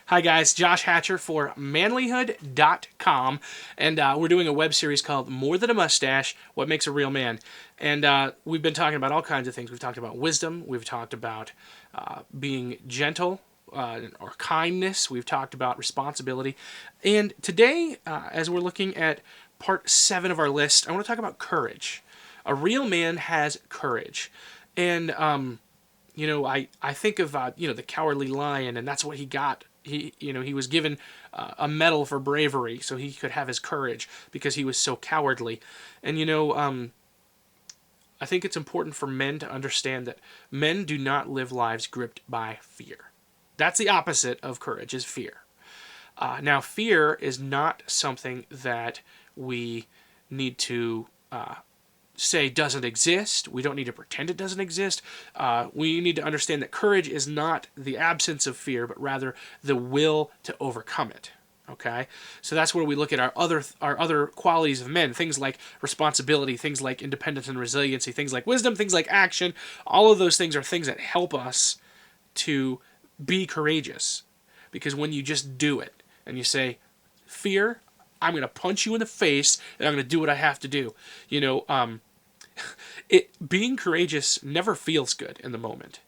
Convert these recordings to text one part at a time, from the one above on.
Hi guys, Josh Hatcher for manlyhood.com, and we're doing a web series called More Than a Mustache, What Makes a Real Man. And we've been talking about all kinds of things. We've talked about wisdom, we've talked about being gentle, or kindness, we've talked about responsibility. And today, as we're looking at part 7 of our list, I want to talk about courage. A real man has courage. And I think of the Cowardly Lion, and that's what he got. He was given a medal for bravery, so he could have his courage because he was so cowardly. And I think it's important for men to understand that men do not live lives gripped by fear. That's the opposite of courage, is fear. Now, fear is not something that we need to say doesn't exist. We don't need to pretend it doesn't exist. We need to understand that courage is not the absence of fear, but rather the will to overcome it. Okay, so that's where we look at our other qualities of men, things like responsibility, things like independence and resiliency, things like wisdom, things like action. All of those things are things that help us to be courageous, because when you just do it and you say, fear, I'm going to punch you in the face and I'm going to do what I have to do. Being courageous never feels good in the moment.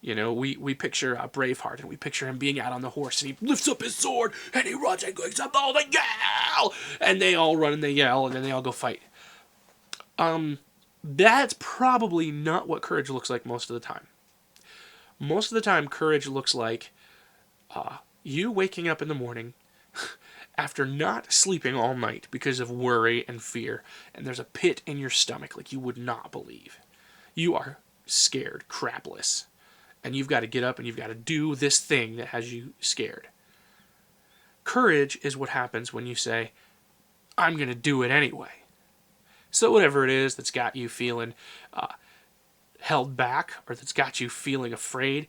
We picture Braveheart, and we picture him being out on the horse, and he lifts up his sword and he runs and goes up, all the yell, and they all run and they yell, and then they all go fight. That's probably not what courage looks like most of the time. Most of the time, courage looks like you waking up in the morning after not sleeping all night because of worry and fear, and there's a pit in your stomach like you would not believe. You are scared crapless, and you've got to get up and you've got to do this thing that has you scared. Courage is what happens when you say, I'm going to do it anyway. So whatever it is that's got you feeling held back, or that's got you feeling afraid,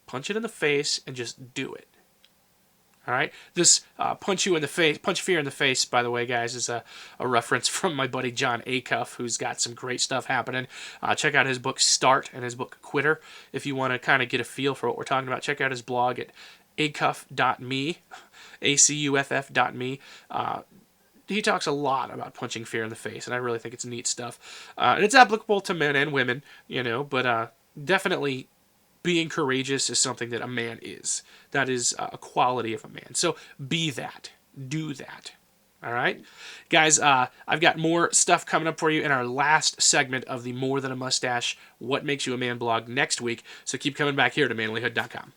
punch it in the face and just do it. All right. This punch fear in the face, by the way, guys, is a reference from my buddy John Acuff, who's got some great stuff happening. Check out his book Start and his book Quitter if you want to kind of get a feel for what we're talking about. Check out his blog at acuff.me, acuff.me. He talks a lot about punching fear in the face, and I really think it's neat stuff. And it's applicable to men and women, but definitely being courageous is something that a man is. That is a quality of a man. So be that. Do that. All right? Guys, I've got more stuff coming up for you in our last segment of the More Than a Mustache, What Makes You a Man blog next week. So keep coming back here to manlyhood.com.